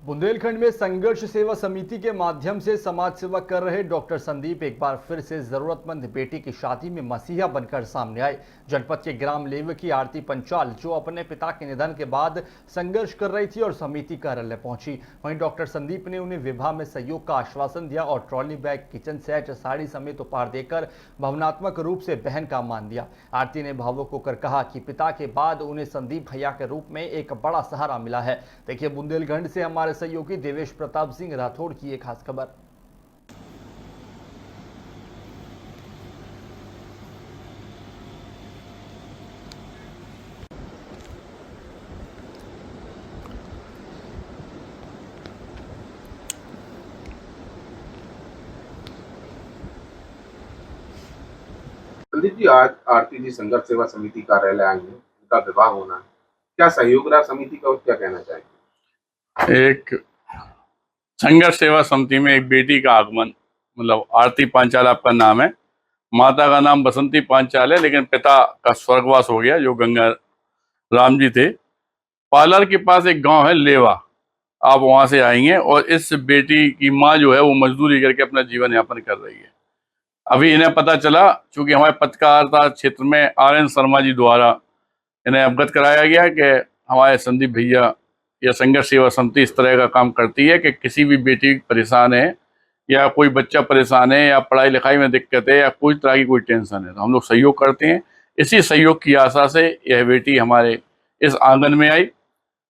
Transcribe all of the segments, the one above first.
बुंदेलखंड में संघर्ष सेवा समिति के माध्यम से समाज सेवा कर रहे डॉक्टर संदीप एक बार फिर से जरूरतमंद बेटी की शादी में मसीहा बनकर सामने आए। जनपद के ग्राम लेव की आरती पंचाल जो अपने पिता के निधन के बाद संघर्ष कर रही थी और समिति कार्यालय पहुंची, वहीं डॉक्टर संदीप ने उन्हें विवाह में सहयोग का आश्वासन दिया और trolley bag, kitchen set, sari समेत उपहार देकर भावनात्मक रूप से बहन का मान दिया। आरती ने भावुक होकर कहा कि पिता के बाद उन्हें संदीप भैया के रूप में एक बड़ा सहारा मिला है। देखिए बुंदेलखंड से हमारे सहयोगी देवेश प्रताप सिंह राठौड़ की एक खास खबर। संदीप जी, आज आरती जी संघर्ष सेवा समिति कार्यालय आए हैं, उनका विवाह होना है, क्या सहयोग रहा समिति का और क्या कहना चाहेंगे? एक संघर्ष सेवा समिति में एक बेटी का आगमन, मतलब आरती पांचाल आपका नाम है, माता का नाम बसंती पांचाल है, लेकिन पिता का स्वर्गवास हो गया जो गंगा राम जी थे। पार्लर के पास एक गांव है लेवा, आप वहां से आएंगे और इस बेटी की माँ जो है वो मजदूरी करके अपना जीवन यापन कर रही है। अभी इन्हें पता चला, चूंकि हमारे पत्रकारिता क्षेत्र में RN शर्मा जी द्वारा इन्हें अवगत कराया गया कि हमारे संदीप भैया या संघर्ष सेवा समिति इस तरह का काम करती है कि किसी भी बेटी परेशान है या कोई बच्चा परेशान है या पढ़ाई लिखाई में दिक्कत है या कोई तरह की कोई टेंशन है तो हम लोग सहयोग करते हैं। इसी सहयोग की आशा से यह बेटी हमारे इस आंगन में आई।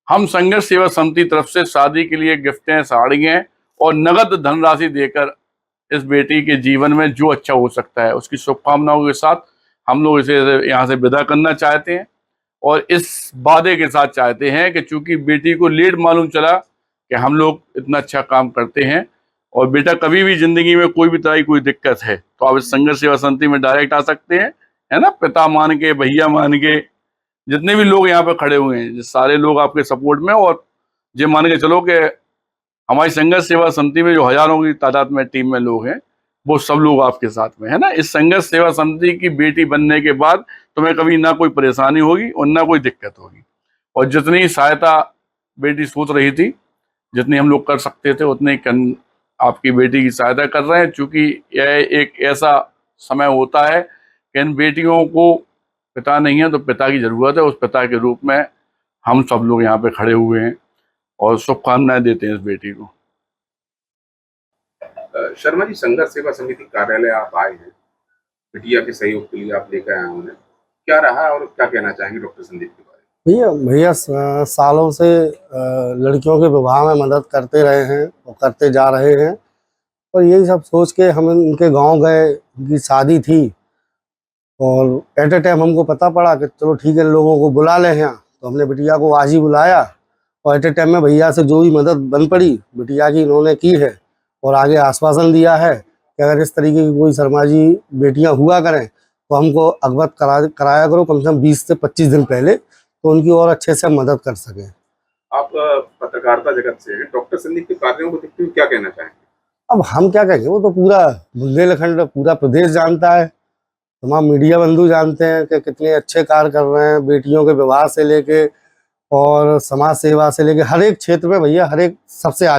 हम संघर्ष सेवा समिति तरफ से शादी के लिए गिफ्टें, साड़ियाँ और नगद धनराशि देकर इस बेटी के जीवन में जो अच्छा हो सकता है उसकी शुभकामनाओं के साथ हम लोग इसे यहाँ से विदा करना चाहते हैं और इस वादे के साथ चाहते हैं कि चूंकि बेटी को लेट मालूम चला कि हम लोग इतना अच्छा काम करते हैं और बेटा कभी भी जिंदगी में कोई भी तरह की कोई दिक्कत है तो आप इस संघर्ष सेवा समिति में डायरेक्ट आ सकते हैं, है ना। पिता मान के, भैया मान के, जितने भी लोग यहाँ पे खड़े हुए हैं सारे लोग आपके सपोर्ट में, और ये मान के चलो कि हमारी संघर्ष सेवा समिति में जो हजारों की तादाद में टीम में लोग हैं वो सब लोग आपके साथ में है ना। इस संघर्ष सेवा समिति की बेटी बनने के बाद तुम्हें कभी ना कोई परेशानी होगी और ना कोई दिक्कत होगी, और जितनी सहायता बेटी सोच रही थी, जितनी हम लोग कर सकते थे उतनी आपकी बेटी की सहायता कर रहे हैं। चूंकि यह एक ऐसा समय होता है कि इन बेटियों को पिता नहीं है तो पिता की जरूरत है, उस पिता के रूप में हम सब लोग यहाँ पे खड़े हुए हैं और शुभकामनाएं देते हैं इस बेटी को। शर्मा जी, संघर्ष सेवा समिति कार्यालय आप आए हैं, बिटिया के सहयोग के लिए आप लेकर आए हैं उन्हें, क्या रहा और क्या कहना चाहेंगे डॉक्टर संदीप के बारे में? भैया सालों से लड़कियों के विवाह में मदद करते रहे हैं और करते जा रहे हैं, और यही सब सोच के हम उनके गांव गए, उनकी शादी थी और एट ए टाइम हमको पता पड़ा कि चलो ठीक है लोगों को बुला लें यहाँ, तो हमने बिटिया को आज ही बुलाया और एट ए टाइम में भैया से जो भी मदद बन पड़ी बिटिया की इन्होंने की है और आगे आश्वासन दिया है कि अगर इस तरीके की कोई शर्मा जी बेटियां हुआ करें तो हमको अवगत कराया करो कम से कम 20 से 25 दिन पहले, तो उनकी और अच्छे से मदद कर सकें। आप पत्रकारिता जगत से हैं, डॉक्टर संदीप के कार्यों को देखते हुए क्या कहना चाहेंगे? अब हम क्या कहेंगे, वो तो पूरा बुंदेलखंड, पूरा प्रदेश जानता है, तमाम मीडिया बंधु जानते हैं कि कितने अच्छे कार्य कर रहे हैं। बेटियों के विवाह से लेके और समाज सेवा से लेके हर एक क्षेत्र में भैया हर एक सबसे